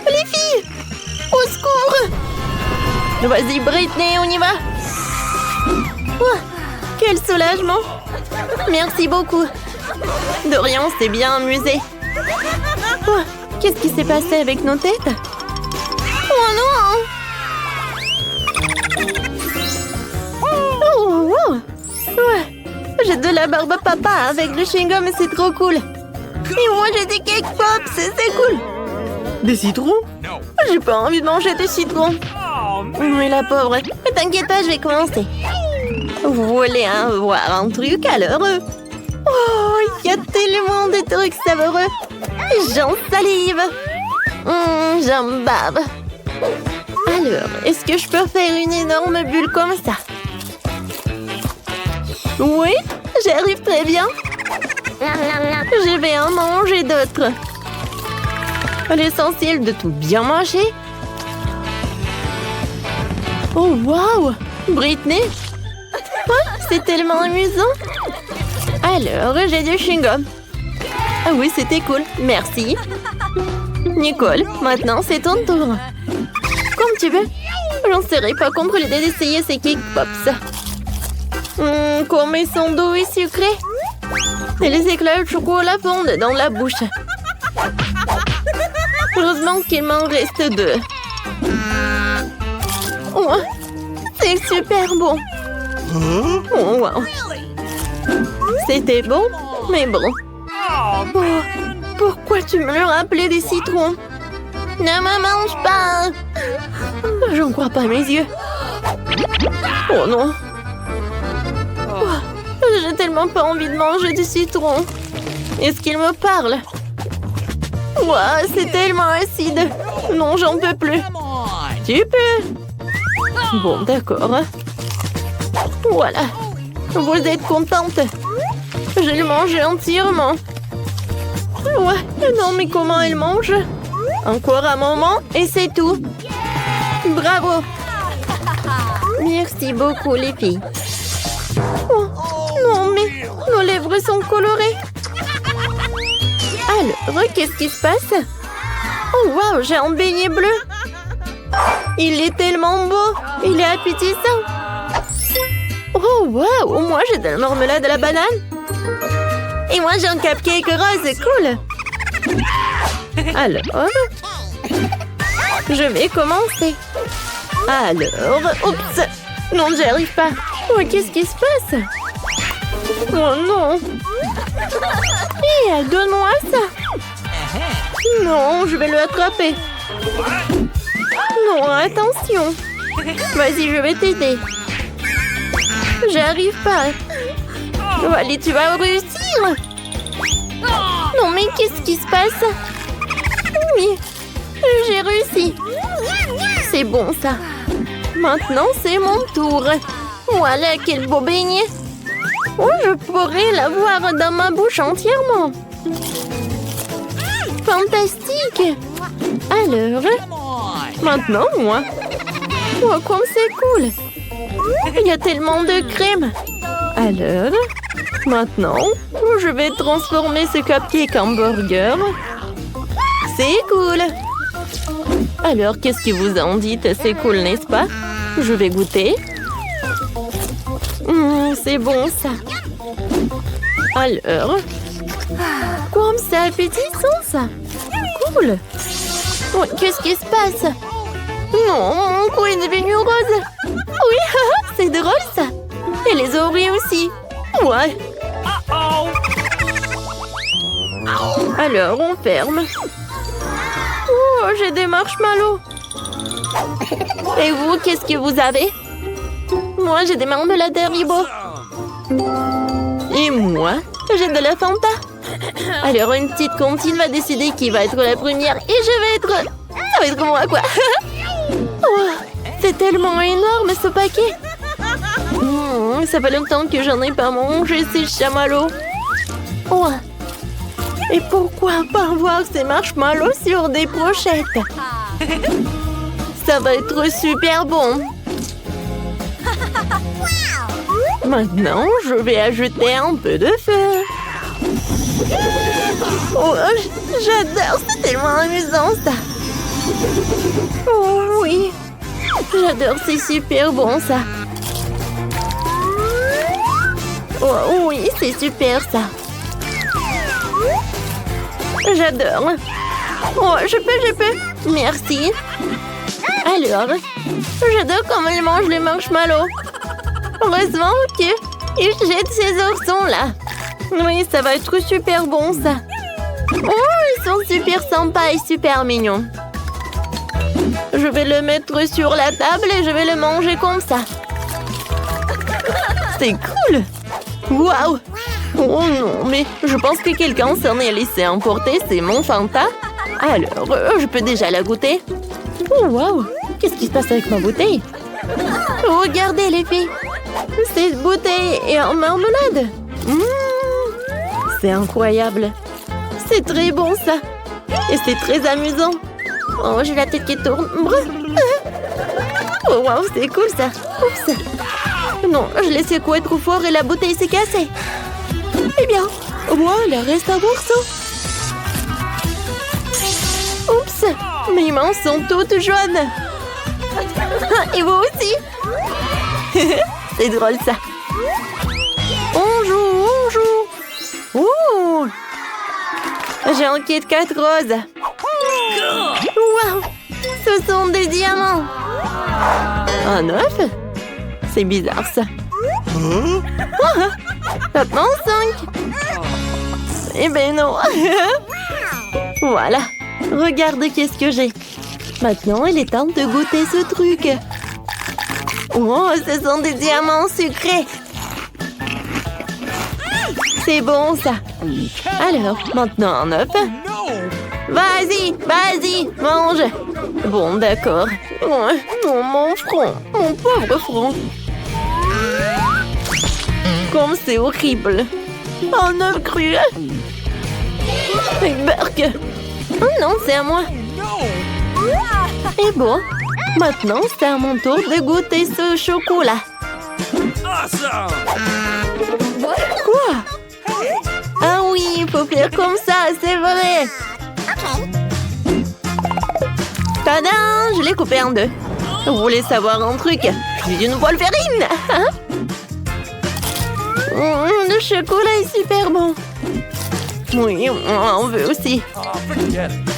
Les filles! Au secours! Vas-y, Britney, on y va! Oh, quel soulagement! Merci beaucoup! De rien, on s'est bien amusé. Oh, qu'est-ce qui s'est passé avec nos têtes? Oh non! Oh, oh. Ouais. J'ai de la barbe papa avec le chewing-gum et c'est trop cool. Et moi j'ai des cake pops, c'est cool. Des citrons? J'ai pas envie de manger des citrons. Oui, la pauvre. Mais t'inquiète pas, je vais commencer. Vous voulez voir un truc alors? Oh, il y a tellement de trucs savoureux. J'en salive. J'en bave. Alors, est-ce que je peux faire une énorme bulle comme ça? Oui, j'arrive très bien. Je vais en manger d'autres. L'essentiel de tout bien manger. Oh, wow! Britney? Oh, c'est tellement amusant. Alors, j'ai du chewing-gum. Ah oui, c'était cool. Merci. Nicole, maintenant c'est ton tour. Comme tu veux. J'en serais pas contre l'idée d'essayer ces cake pops. Comme ils sont doux et sucrés. Et les éclats de chocolat fondent dans la bouche. Heureusement qu'il m'en reste 2. Oh, c'est super bon. Oh, wow. C'était bon, mais bon. Oh, pourquoi tu me le rappelais des citrons? Ne me mange pas. J'en crois pas mes yeux. Oh non. Oh, j'ai tellement pas envie de manger du citron. Est-ce qu'il me parle? Ouah, c'est tellement acide. Non, j'en peux plus. Tu peux. Bon, d'accord. Voilà. Vous êtes contente? Je le mange entièrement. Ouais, non, mais comment elle mange? Encore un moment et c'est tout. Bravo. Merci beaucoup, les filles. Oh, non, mais nos lèvres sont colorées. Alors, qu'est-ce qui se passe? Oh, waouh, j'ai un beignet bleu. Il est tellement beau. Il est appétissant. Oh, waouh, moi j'ai de la marmelade à la banane. Et moi j'ai un cupcake rose, c'est cool. Alors, je vais commencer. Alors, oups, non, j'y arrive pas. Oh, qu'est-ce qui se passe? Oh non. Donne-moi ça. Non, je vais le attraper. Non, attention. Vas-y, je vais t'aider. J'arrive pas. Oh, allez, tu vas réussir. Non, mais qu'est-ce qui se passe? Oui, j'ai réussi. C'est bon, ça. Maintenant, c'est mon tour. Voilà, quel beau beignet. Oh, je pourrais l'avoir dans ma bouche entièrement. Fantastique. Alors, maintenant, moi. Oh, comme c'est cool. Il y a tellement de crème. Alors, maintenant, je vais transformer ce cupcake en burger. C'est cool. Alors, qu'est-ce que vous en dites? C'est cool, n'est-ce pas? Je vais goûter. C'est bon, ça. Alors... Comme c'est appétissant, ça. Cool. Ouais, qu'est-ce qui se passe? Non, mon cou est devenu rose. Oui, c'est drôle, ça. Et les oreilles aussi. Ouais. Alors, on ferme. Oh, j'ai des marshmallows. Et vous, qu'est-ce que vous avez? Moi, j'ai des marmelades Haribo. Et moi, j'ai de la Fanta. Alors, une petite comptine va décider qui va être la première. Et je vais être... Ça va être moi, quoi. Oh, c'est tellement énorme, ce paquet. Ça fait longtemps que j'en ai pas mangé, ces chamallows. Oh. Et pourquoi pas voir ces marshmallows sur des brochettes? Ça va être super bon. Maintenant, je vais ajouter un peu de feu. Oh, j'adore, c'est tellement amusant, ça. Oh oui, j'adore, c'est super bon, ça. Oh oui, c'est super, ça. J'adore. Oh, je peux. Merci. Alors, j'adore comment il mange les marshmallows. Heureusement qu'il jette ces oursons-là. Oui, ça va être super bon, ça. Oh, ils sont super sympas et super mignons. Je vais le mettre sur la table et je vais le manger comme ça. C'est cool. Waouh. Oh non, mais je pense que quelqu'un s'en est laissé emporter. C'est mon Fanta. Alors, je peux déjà la goûter. Oh, waouh. Qu'est-ce qui se passe avec ma bouteille? Regardez, les filles. Cette bouteille est en marmelade. C'est incroyable. C'est très bon, ça. Et c'est très amusant. Oh, j'ai la tête qui tourne. Oh, waouh, c'est cool, ça. Oups. Non, je l'ai secoué trop fort et la bouteille s'est cassée. Eh bien, moi, il reste un morceau. Oups, mes mains sont toutes jaunes. Et vous aussi. C'est drôle, ça. On joue. Oh, j'ai un Kit Kat rose. Waouh, ce sont des diamants. Un œuf? C'est bizarre, ça. Maintenant 5. Eh ben non. Voilà. Regarde qu'est-ce que j'ai. Maintenant, il est temps de goûter ce truc. Oh, ce sont des diamants sucrés. C'est bon, ça. Alors, maintenant un œuf. Vas-y, mange. Bon, d'accord. Oh, mon front, mon pauvre front. Comme c'est horrible. Un œuf cru. Burk. Oh non, c'est à moi. Et bon, maintenant c'est à mon tour de goûter ce chocolat. Quoi? Ah oui, il faut faire comme ça, c'est vrai. Tadam, je l'ai coupé en deux. Vous voulez savoir un truc? Je suis une Wolverine. Le chocolat est super bon. Oui, on veut aussi.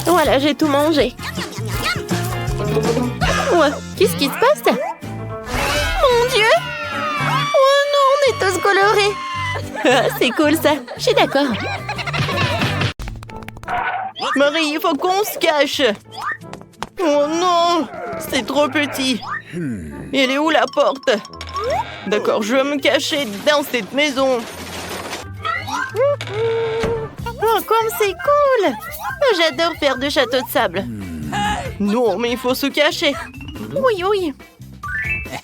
Voilà, j'ai tout mangé. Ouais, qu'est-ce qui se passe? Mon Dieu! Oh non, on est tous colorés. C'est cool, ça. Je suis d'accord. Marie, il faut qu'on se cache. Oh non, c'est trop petit. Elle est où la porte? D'accord, je vais me cacher dans cette maison. Oh, comme c'est cool! J'adore faire de châteaux de sable. Non, mais il faut se cacher. Oui.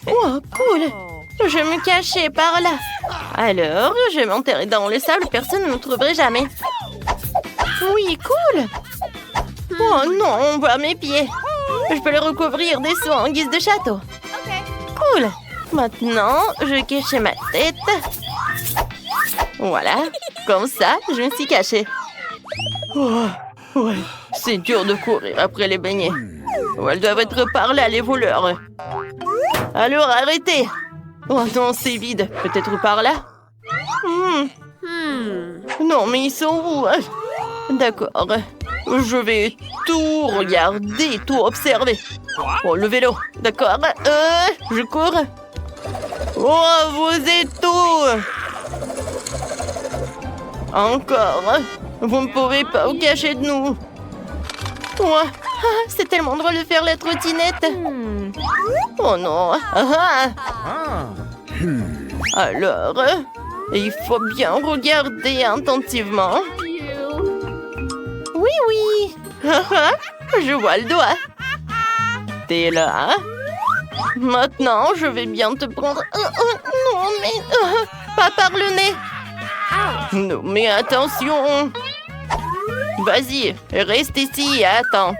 Oh, cool! Je vais me cacher par là. Alors, je vais m'enterrer dans le sable, personne ne me trouverait jamais. Oui, cool! Oh non, on voit mes pieds. Je peux les recouvrir des soins en guise de château. Cool! Maintenant, je cache ma tête. Voilà, comme ça, je me suis cachée. Oh, ouais, c'est dur de courir après les beignets. Oh, elles doivent être par là, les voleurs. Alors, arrêtez. Oh non, c'est vide. Peut-être par là? Non, mais ils sont où? D'accord. Je vais tout regarder, tout observer. Oh, le vélo. D'accord. Je cours. Oh, vous êtes où? Encore. Vous ne pouvez pas vous cacher de nous. Oh, c'est tellement drôle de faire la trottinette. Oh non. Alors, il faut bien regarder attentivement. Oui, oui. Je vois le doigt. T'es là. Maintenant, je vais bien te prendre. Non, mais pas par le nez. Non, mais attention. Vas-y, reste ici et attends.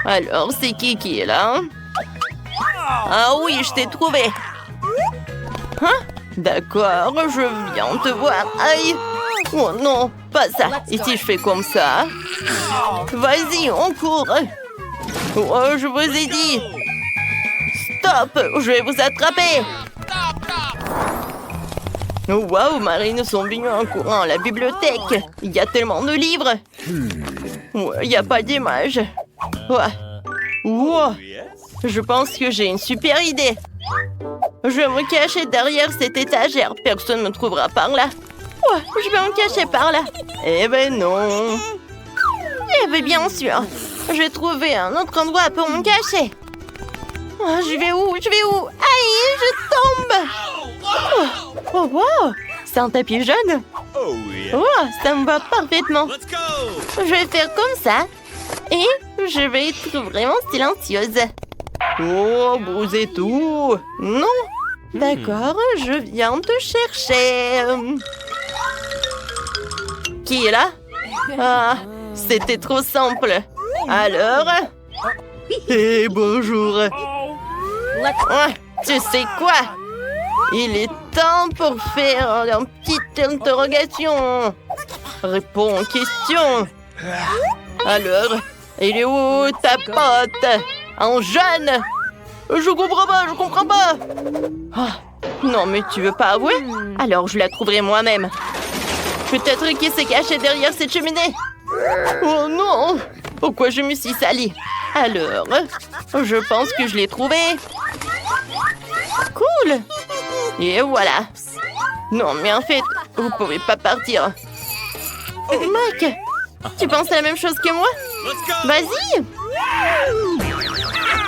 Alors, c'est qui est là? Ah oui, je t'ai trouvé. D'accord, je viens te voir. Aïe. Oh non, pas ça. Et si je fais comme ça? Vas-y, on court. Oh, je vous ai dit. Stop, je vais vous attraper. Oh, waouh, Marie, nous sommes venus en courant à la bibliothèque. Il y a tellement de livres. Il n'y a pas d'image. Wow. Je pense que j'ai une super idée. Je vais me cacher derrière cette étagère. Personne ne me trouvera par là. Je vais me cacher par là. Eh ben non. Eh ben bien sûr. Je vais trouver un autre endroit pour me cacher. Je vais où? Aïe, je tombe. Oh, wow. C'est un tapis jaune. Ça me va parfaitement. Je vais faire comme ça. Et je vais être vraiment silencieuse. Oh, vous êtes où? Non. D'accord, je viens te chercher. Qui est là? Ah, c'était trop simple. Alors? Bonjour. Tu sais quoi? Il est temps pour faire une petite interrogation. Réponds aux questions. Alors, il est où ta pote? En jaune? Je comprends pas. Non, mais tu veux pas avouer? Alors je la trouverai moi-même. Peut-être qu'il s'est caché derrière cette cheminée. Oh non! Pourquoi je me suis salie? Alors, je pense que je l'ai trouvé. Cool! Et voilà. Non, mais en fait, vous pouvez pas partir. Mike, tu penses à la même chose que moi? Vas-y!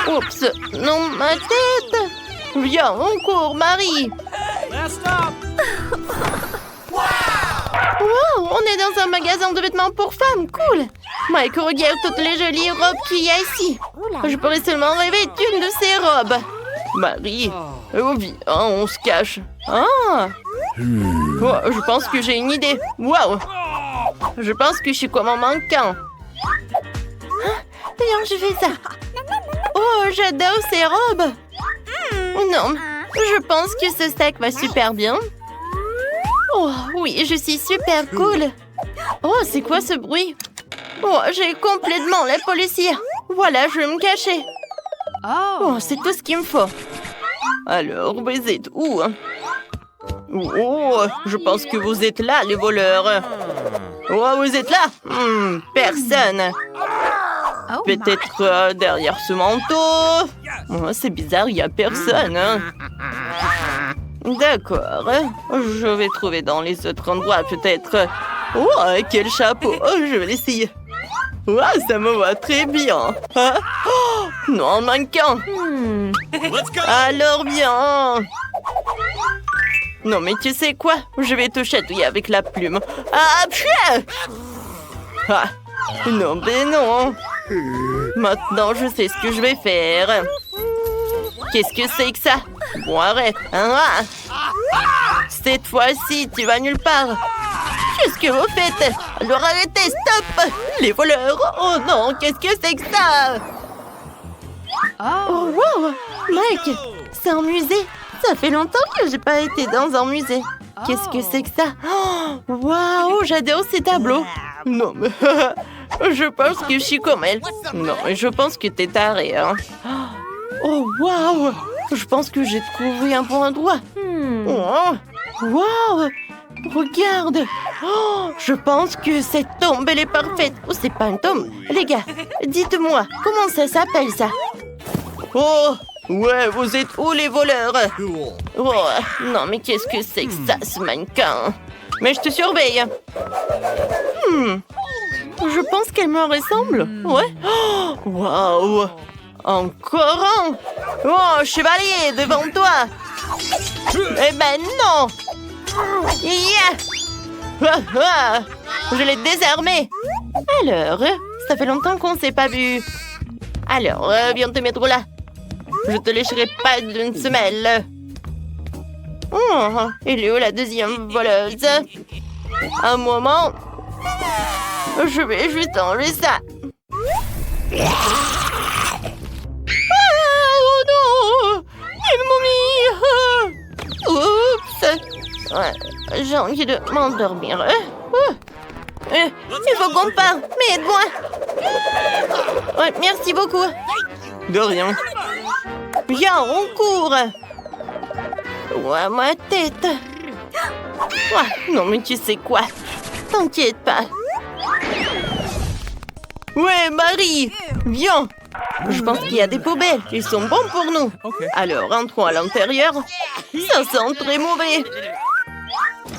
Oups, non, ma tête! Viens, on court, Marie! Wow, on est dans un magasin de vêtements pour femmes, cool! Mike, regarde toutes les jolies robes qu'il y a ici. Je pourrais seulement rêver d'une de ces robes. Marie, viens, on se cache. Je pense que j'ai une idée. Wow! Je pense que je suis comme un mannequin. Viens, je fais ça. Oh, j'adore ces robes. Non, je pense que ce sac va super bien. Oh, oui, je suis super cool. Oh, c'est quoi ce bruit? Oh, j'ai complètement la policière. Voilà, je vais me cacher. Oh, c'est tout ce qu'il me faut. Alors, vous êtes où? Oh, je pense que vous êtes là, les voleurs. Oh, vous êtes là? Personne. Peut-être derrière ce manteau. Oh, c'est bizarre, il n'y a personne. D'accord. Je vais trouver dans les autres endroits, peut-être. Oh, quel chapeau. Je vais l'essayer. Oh, ça me va très bien. Non, mannequin. Alors bien. Non, mais tu sais quoi? Je vais te chatouiller avec la plume. Non, mais non. Maintenant, je sais ce que je vais faire. Qu'est-ce que c'est que ça? Bon, arrête. Cette fois-ci, tu vas nulle part. Qu'est-ce que vous faites? Alors arrêtez, stop! Les voleurs! Oh non, qu'est-ce que c'est que ça? Oh, wow! Mike, c'est un musée. Ça fait longtemps que j'ai pas été dans un musée. Qu'est-ce que c'est que ça? Oh, waouh, j'adore ces tableaux. Non, mais Je pense que je suis comme elle. Non, je pense que t'es taré, hein. Oh, waouh! Je pense que j'ai trouvé un bon endroit. Oh, waouh! Regarde! Oh, je pense que cette tombe, elle est parfaite. Oh, c'est pas une tombe. Les gars, dites-moi, comment ça s'appelle, ça? Oh! Ouais, vous êtes où, les voleurs? Oh, non, mais qu'est-ce que c'est que ça, ce mannequin? Mais je te surveille. Je pense qu'elle me ressemble. Ouais. Oh, waouh! Encore un! Oh, chevalier, devant toi! Eh ben non! Yeah! Ah, ah, je l'ai désarmé! Alors, ça fait longtemps qu'on ne s'est pas vu. Alors, viens te mettre là. Je te lécherai pas d'une semelle. Oh, il est où la deuxième voleuse? Un moment. Je vais juste enlever ça. Oh non! Une momie! Oups! Ouais, j'ai envie de m'endormir. Il faut qu'on parte, mais aide-moi! Ouais, merci beaucoup! De rien. Viens, on court! Ouais, ma tête! Ouais, non, mais tu sais quoi? T'inquiète pas. Ouais, Marie! Viens! Je pense qu'il y a des poubelles. Ils sont bons pour nous. Alors, entrons à l'intérieur. Ça sent très mauvais.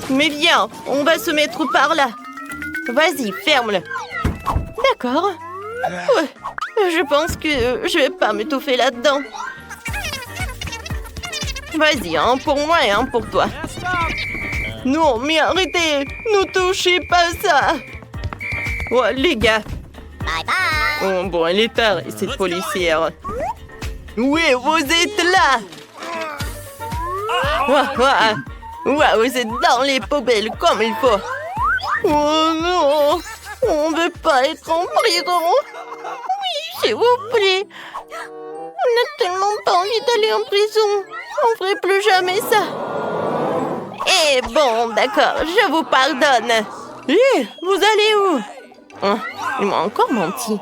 Mais viens, on va se mettre par là. Vas-y, ferme-le. D'accord. Ouais, je pense que je vais pas m'étouffer là-dedans. Vas-y, un pour moi et un pour toi. Non, mais arrêtez. Ne touchez pas ça. Ouais, les gars. Oh, bon, elle est tard, cette policière. Oui, vous êtes là. Ouais, vous êtes dans les poubelles comme il faut. Oh non, on veut pas être en prison. Oui, s'il vous plaît. On n'a tellement pas envie d'aller en prison. On ferait plus jamais ça. Eh bon, d'accord, je vous pardonne. Vous allez où? Ils m'ont encore menti.